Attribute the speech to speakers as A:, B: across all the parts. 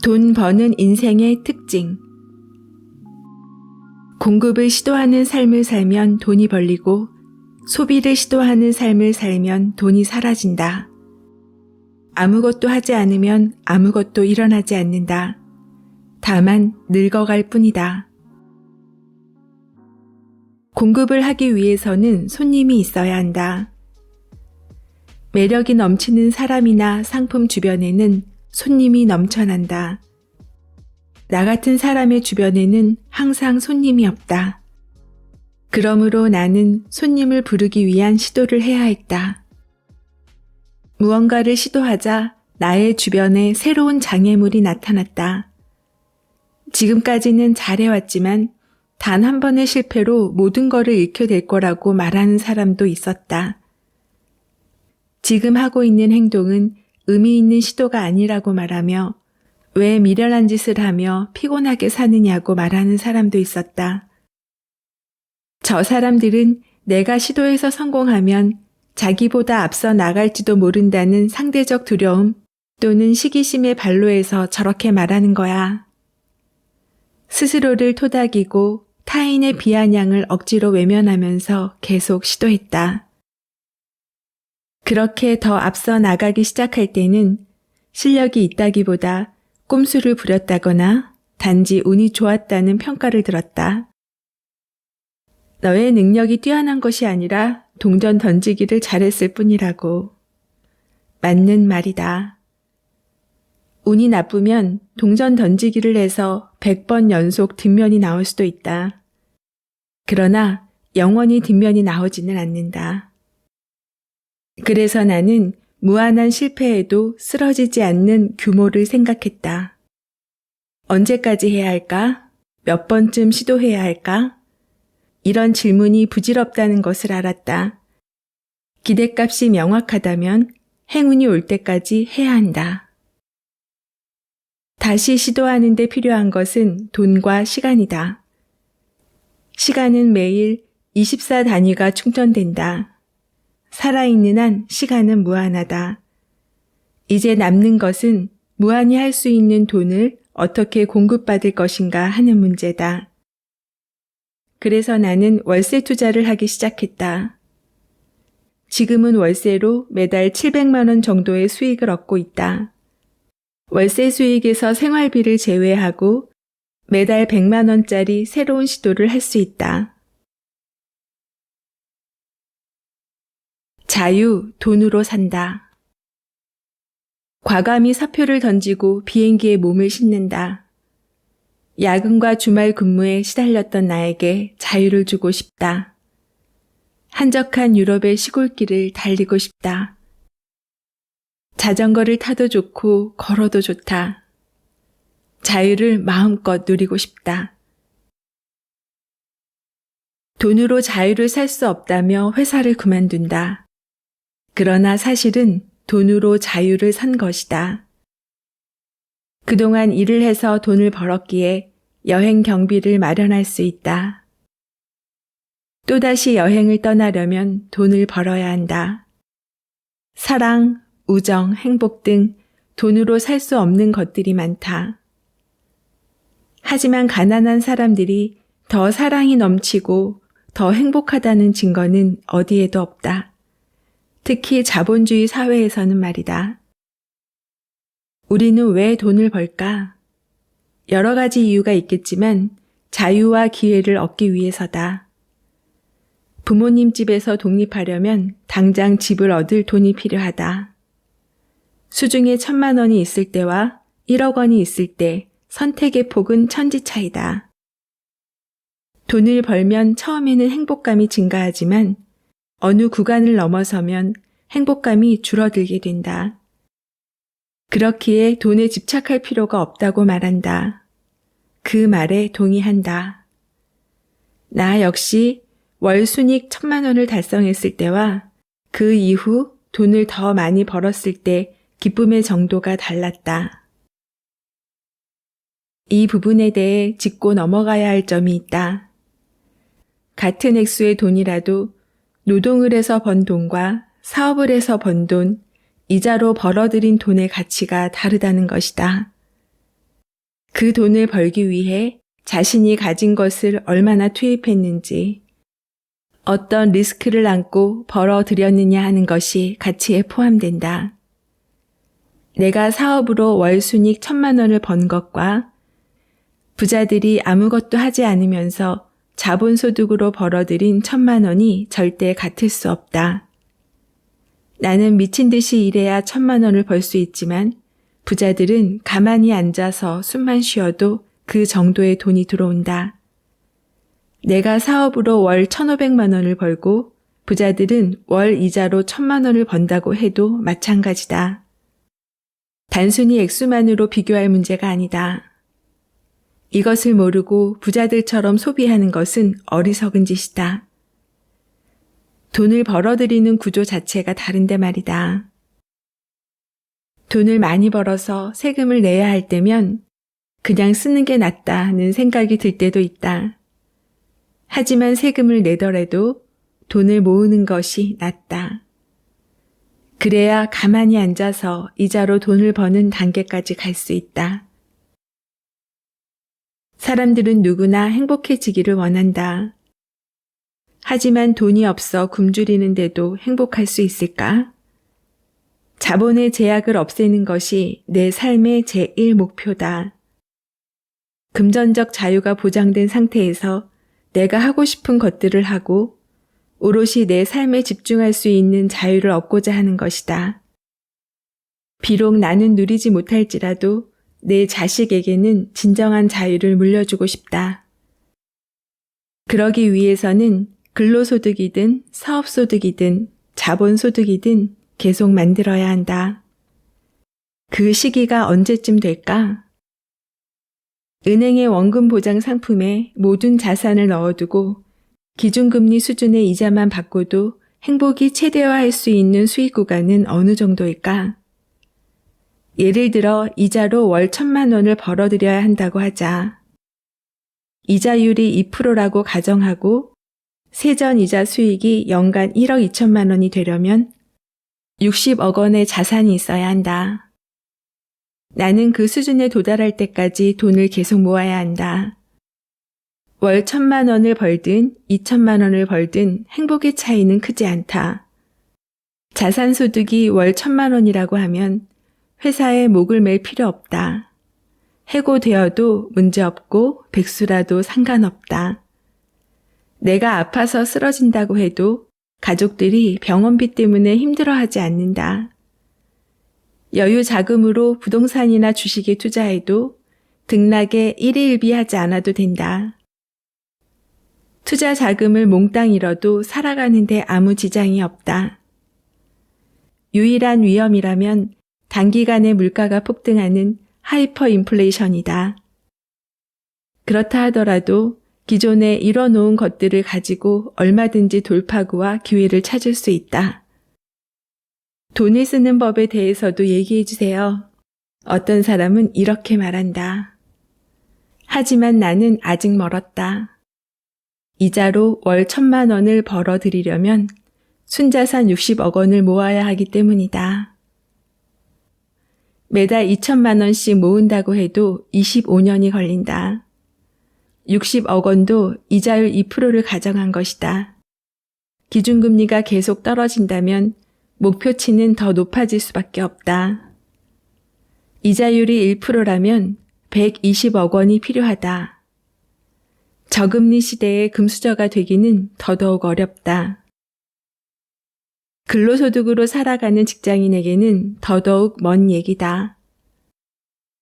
A: 돈 버는 인생의 특징. 공급을 시도하는 삶을 살면 돈이 벌리고 소비를 시도하는 삶을 살면 돈이 사라진다. 아무것도 하지 않으면 아무것도 일어나지 않는다. 다만 늙어갈 뿐이다. 공급을 하기 위해서는 손님이 있어야 한다. 매력이 넘치는 사람이나 상품 주변에는 손님이 넘쳐난다. 나 같은 사람의 주변에는 항상 손님이 없다. 그러므로 나는 손님을 부르기 위한 시도를 해야 했다. 무언가를 시도하자 나의 주변에 새로운 장애물이 나타났다. 지금까지는 잘해왔지만 단 한 번의 실패로 모든 것을 잃게 될 거라고 말하는 사람도 있었다. 지금 하고 있는 행동은 의미 있는 시도가 아니라고 말하며 왜 미련한 짓을 하며 피곤하게 사느냐고 말하는 사람도 있었다. 저 사람들은 내가 시도해서 성공하면 자기보다 앞서 나갈지도 모른다는 상대적 두려움 또는 시기심의 발로에서 저렇게 말하는 거야. 스스로를 토닥이고 타인의 비아냥을 억지로 외면하면서 계속 시도했다. 그렇게 더 앞서 나가기 시작할 때는 실력이 있다기보다 꼼수를 부렸다거나 단지 운이 좋았다는 평가를 들었다. 너의 능력이 뛰어난 것이 아니라 동전 던지기를 잘했을 뿐이라고. 맞는 말이다. 운이 나쁘면 동전 던지기를 해서 100번 연속 뒷면이 나올 수도 있다. 그러나 영원히 뒷면이 나오지는 않는다. 그래서 나는 무한한 실패에도 쓰러지지 않는 규모를 생각했다. 언제까지 해야 할까? 몇 번쯤 시도해야 할까? 이런 질문이 부질없다는 것을 알았다. 기대값이 명확하다면 행운이 올 때까지 해야 한다. 다시 시도하는 데 필요한 것은 돈과 시간이다. 시간은 매일 24단위가 충전된다. 살아있는 한 시간은 무한하다. 이제 남는 것은 무한히 할 수 있는 돈을 어떻게 공급받을 것인가 하는 문제다. 그래서 나는 월세 투자를 하기 시작했다. 지금은 월세로 매달 700만 원 정도의 수익을 얻고 있다. 월세 수익에서 생활비를 제외하고 매달 100만 원짜리 새로운 시도를 할 수 있다. 자유, 돈으로 산다. 과감히 사표를 던지고 비행기에 몸을 싣는다. 야근과 주말 근무에 시달렸던 나에게 자유를 주고 싶다. 한적한 유럽의 시골길을 달리고 싶다. 자전거를 타도 좋고 걸어도 좋다. 자유를 마음껏 누리고 싶다. 돈으로 자유를 살 수 없다며 회사를 그만둔다. 그러나 사실은 돈으로 자유를 산 것이다. 그동안 일을 해서 돈을 벌었기에 여행 경비를 마련할 수 있다. 또다시 여행을 떠나려면 돈을 벌어야 한다. 사랑, 우정, 행복 등 돈으로 살 수 없는 것들이 많다. 하지만 가난한 사람들이 더 사랑이 넘치고 더 행복하다는 증거는 어디에도 없다. 특히 자본주의 사회에서는 말이다. 우리는 왜 돈을 벌까? 여러 가지 이유가 있겠지만 자유와 기회를 얻기 위해서다. 부모님 집에서 독립하려면 당장 집을 얻을 돈이 필요하다. 수중에 1,000만 원이 있을 때와 1억 원이 있을 때 선택의 폭은 천지 차이다. 돈을 벌면 처음에는 행복감이 증가하지만 어느 구간을 넘어서면 행복감이 줄어들게 된다. 그렇기에 돈에 집착할 필요가 없다고 말한다. 그 말에 동의한다. 나 역시 월 순익 1,000만 원을 달성했을 때와 그 이후 돈을 더 많이 벌었을 때 기쁨의 정도가 달랐다. 이 부분에 대해 짚고 넘어가야 할 점이 있다. 같은 액수의 돈이라도 노동을 해서 번 돈과 사업을 해서 번 돈, 이자로 벌어들인 돈의 가치가 다르다는 것이다. 그 돈을 벌기 위해 자신이 가진 것을 얼마나 투입했는지, 어떤 리스크를 안고 벌어들였느냐 하는 것이 가치에 포함된다. 내가 사업으로 월 순익 1,000만 원을 번 것과 부자들이 아무것도 하지 않으면서 자본소득으로 벌어들인 1,000만 원이 절대 같을 수 없다. 나는 미친 듯이 일해야 1,000만 원을 벌 수 있지만 부자들은 가만히 앉아서 숨만 쉬어도 그 정도의 돈이 들어온다. 내가 사업으로 월 1,500만 원을 벌고 부자들은 월 이자로 1,000만 원을 번다고 해도 마찬가지다. 단순히 액수만으로 비교할 문제가 아니다. 이것을 모르고 부자들처럼 소비하는 것은 어리석은 짓이다. 돈을 벌어들이는 구조 자체가 다른데 말이다. 돈을 많이 벌어서 세금을 내야 할 때면 그냥 쓰는 게 낫다는 생각이 들 때도 있다. 하지만 세금을 내더라도 돈을 모으는 것이 낫다. 그래야 가만히 앉아서 이자로 돈을 버는 단계까지 갈 수 있다. 사람들은 누구나 행복해지기를 원한다. 하지만 돈이 없어 굶주리는데도 행복할 수 있을까? 자본의 제약을 없애는 것이 내 삶의 제1 목표다. 금전적 자유가 보장된 상태에서 내가 하고 싶은 것들을 하고 오롯이 내 삶에 집중할 수 있는 자유를 얻고자 하는 것이다. 비록 나는 누리지 못할지라도 내 자식에게는 진정한 자유를 물려주고 싶다. 그러기 위해서는 근로소득이든 사업소득이든 자본소득이든 계속 만들어야 한다. 그 시기가 언제쯤 될까? 은행의 원금 보장 상품에 모든 자산을 넣어두고 기준금리 수준의 이자만 받고도 행복이 최대화할 수 있는 수익 구간은 어느 정도일까? 예를 들어 이자로 월 1,000만 원을 벌어들여야 한다고 하자. 이자율이 2%라고 가정하고 세전 이자 수익이 연간 1억 2천만 원이 되려면 60억 원의 자산이 있어야 한다. 나는 그 수준에 도달할 때까지 돈을 계속 모아야 한다. 월 1,000만 원을 벌든 2천만 원을 벌든 행복의 차이는 크지 않다. 자산소득이 월 1,000만 원이라고 하면 회사에 목을 맬 필요 없다. 해고되어도 문제없고 백수라도 상관없다. 내가 아파서 쓰러진다고 해도 가족들이 병원비 때문에 힘들어하지 않는다. 여유 자금으로 부동산이나 주식에 투자해도 등락에 일희일비하지 않아도 된다. 투자 자금을 몽땅 잃어도 살아가는데 아무 지장이 없다. 유일한 위험이라면 단기간에 물가가 폭등하는 하이퍼 인플레이션이다. 그렇다 하더라도 기존에 이뤄놓은 것들을 가지고 얼마든지 돌파구와 기회를 찾을 수 있다. 돈을 쓰는 법에 대해서도 얘기해 주세요. 어떤 사람은 이렇게 말한다. 하지만 나는 아직 멀었다. 이자로 월 1,000만 원을 벌어들이려면 순자산 60억 원을 모아야 하기 때문이다. 매달 2천만 원씩 모은다고 해도 25년이 걸린다. 60억 원도 이자율 2%를 가정한 것이다. 기준금리가 계속 떨어진다면 목표치는 더 높아질 수밖에 없다. 이자율이 1%라면 120억 원이 필요하다. 저금리 시대에 금수저가 되기는 더더욱 어렵다. 근로소득으로 살아가는 직장인에게는 더더욱 먼 얘기다.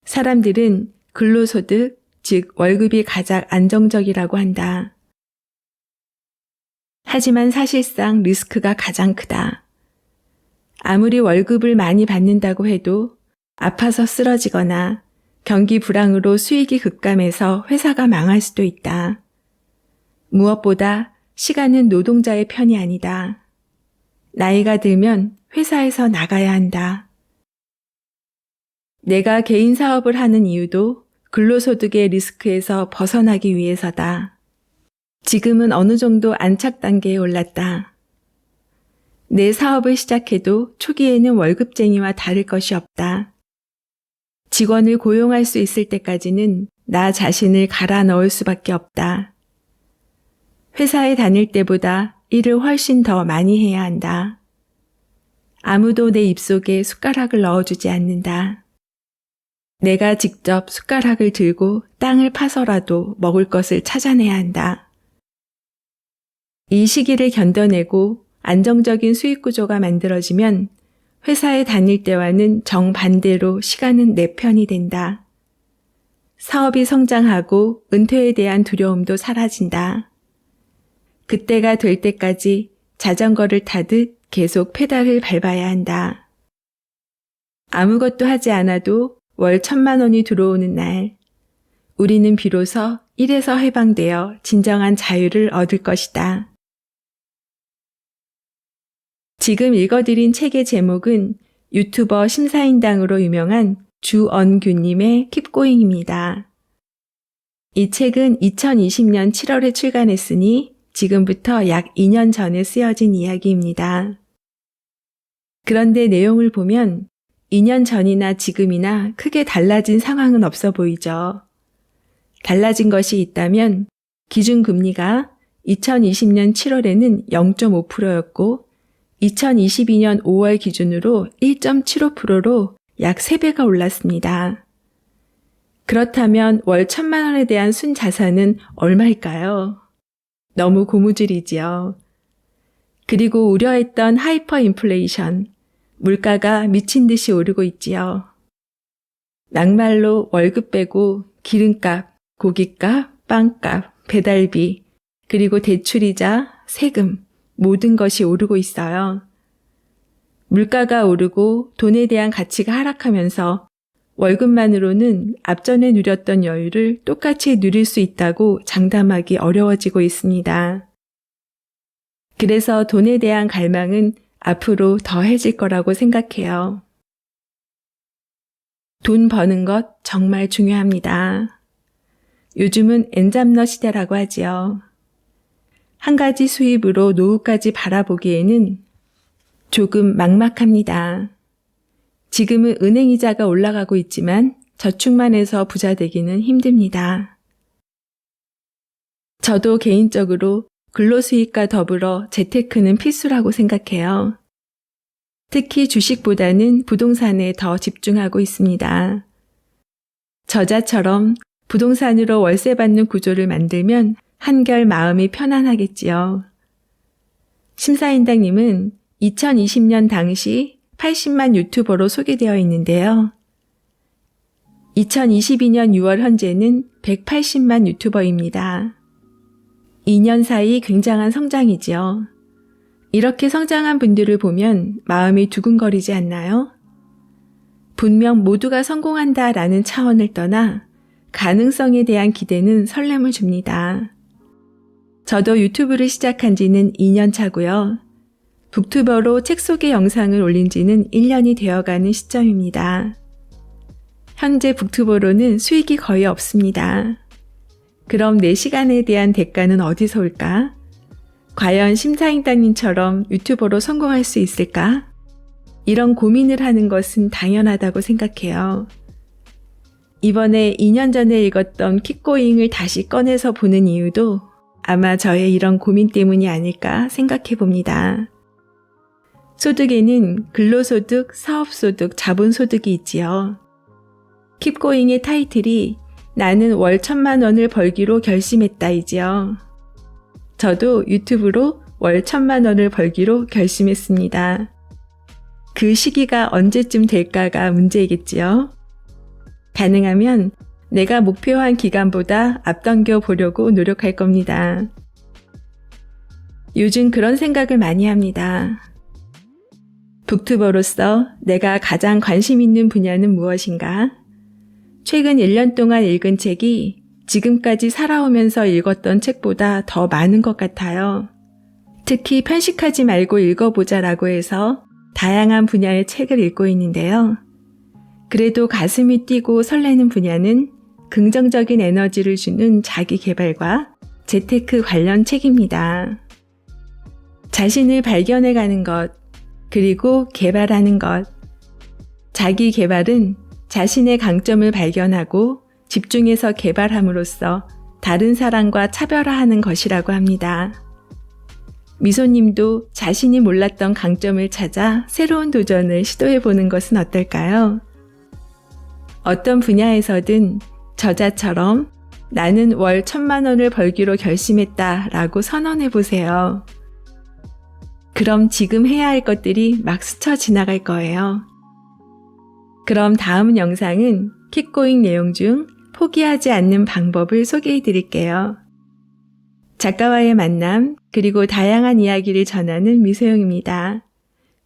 A: 사람들은 근로소득, 즉 월급이 가장 안정적이라고 한다. 하지만 사실상 리스크가 가장 크다. 아무리 월급을 많이 받는다고 해도 아파서 쓰러지거나 경기 불황으로 수익이 급감해서 회사가 망할 수도 있다. 무엇보다 시간은 노동자의 편이 아니다. 나이가 들면 회사에서 나가야 한다. 내가 개인 사업을 하는 이유도 근로소득의 리스크에서 벗어나기 위해서다. 지금은 어느 정도 안착 단계에 올랐다. 내 사업을 시작해도 초기에는 월급쟁이와 다를 것이 없다. 직원을 고용할 수 있을 때까지는 나 자신을 갈아 넣을 수밖에 없다. 회사에 다닐 때보다 일을 훨씬 더 많이 해야 한다. 아무도 내 입속에 숟가락을 넣어주지 않는다. 내가 직접 숟가락을 들고 땅을 파서라도 먹을 것을 찾아내야 한다. 이 시기를 견뎌내고 안정적인 수익 구조가 만들어지면 회사에 다닐 때와는 정반대로 시간은 내 편이 된다. 사업이 성장하고 은퇴에 대한 두려움도 사라진다. 그때가 될 때까지 자전거를 타듯 계속 페달을 밟아야 한다. 아무것도 하지 않아도 월 1,000만 원이 들어오는 날, 우리는 비로소 일에서 해방되어 진정한 자유를 얻을 것이다. 지금 읽어드린 책의 제목은 유튜버 심사인당으로 유명한 주언규님의 킵고잉입니다. 이 책은 2020년 7월에 출간했으니 지금부터 약 2년 전에 쓰여진 이야기입니다. 그런데 내용을 보면 2년 전이나 지금이나 크게 달라진 상황은 없어 보이죠. 달라진 것이 있다면 기준금리가 2020년 7월에는 0.5%였고 2022년 5월 기준으로 1.75%로 약 3배가 올랐습니다. 그렇다면 월 1,000만 원에 대한 순자산은 얼마일까요? 너무 고무줄이지요. 그리고 우려했던 하이퍼 인플레이션, 물가가 미친 듯이 오르고 있지요. 막말로 월급 빼고 기름값, 고깃값, 빵값, 배달비, 그리고 대출이자, 세금, 모든 것이 오르고 있어요. 물가가 오르고 돈에 대한 가치가 하락하면서 월급만으로는 앞전에 누렸던 여유를 똑같이 누릴 수 있다고 장담하기 어려워지고 있습니다. 그래서 돈에 대한 갈망은 앞으로 더해질 거라고 생각해요. 돈 버는 것 정말 중요합니다. 요즘은 엔잡러 시대라고 하지요. 한 가지 수입으로 노후까지 바라보기에는 조금 막막합니다. 지금은 은행 이자가 올라가고 있지만 저축만 해서 부자 되기는 힘듭니다. 저도 개인적으로 근로수익과 더불어 재테크는 필수라고 생각해요. 특히 주식보다는 부동산에 더 집중하고 있습니다. 저자처럼 부동산으로 월세 받는 구조를 만들면 한결 마음이 편안하겠지요. 심사인당님은 2020년 당시 80만 유튜버로 소개되어 있는데요. 2022년 6월 현재는 180만 유튜버입니다. 2년 사이 굉장한 성장이지요. 이렇게 성장한 분들을 보면 마음이 두근거리지 않나요? 분명 모두가 성공한다라는 차원을 떠나 가능성에 대한 기대는 설렘을 줍니다. 저도 유튜브를 시작한 지는 2년 차고요. 북튜버로 책 소개 영상을 올린 지는 1년이 되어가는 시점입니다. 현재 북튜버로는 수익이 거의 없습니다. 그럼 내 시간에 대한 대가는 어디서 올까? 과연 심사인당님처럼 유튜버로 성공할 수 있을까? 이런 고민을 하는 것은 당연하다고 생각해요. 이번에 2년 전에 읽었던 킵고잉을 다시 꺼내서 보는 이유도 아마 저의 이런 고민 때문이 아닐까 생각해 봅니다. 소득에는 근로소득, 사업소득, 자본소득이 있지요. 킵고잉의 타이틀이 나는 월 1,000만 원을 벌기로 결심했다이지요. 저도 유튜브로 월 1,000만 원을 벌기로 결심했습니다. 그 시기가 언제쯤 될까가 문제이겠지요. 가능하면 내가 목표한 기간보다 앞당겨 보려고 노력할 겁니다. 요즘 그런 생각을 많이 합니다. 북튜버로서 내가 가장 관심 있는 분야는 무엇인가? 최근 1년 동안 읽은 책이 지금까지 살아오면서 읽었던 책보다 더 많은 것 같아요. 특히 편식하지 말고 읽어보자라고 해서 다양한 분야의 책을 읽고 있는데요. 그래도 가슴이 뛰고 설레는 분야는 긍정적인 에너지를 주는 자기 개발과 재테크 관련 책입니다. 자신을 발견해가는 것, 그리고 개발하는 것. 자기 개발은 자신의 강점을 발견하고 집중해서 개발함으로써 다른 사람과 차별화하는 것이라고 합니다. 미소님도 자신이 몰랐던 강점을 찾아 새로운 도전을 시도해보는 것은 어떨까요? 어떤 분야에서든 저자처럼 나는 월 1,000만 원을 벌기로 결심했다 라고 선언해보세요. 그럼 지금 해야 할 것들이 막 스쳐 지나갈 거예요. 그럼 다음 영상은 킥고잉 내용 중 포기하지 않는 방법을 소개해 드릴게요. 작가와의 만남, 그리고 다양한 이야기를 전하는 미소영입니다.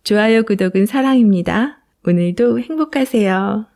A: 좋아요, 구독은 사랑입니다. 오늘도 행복하세요.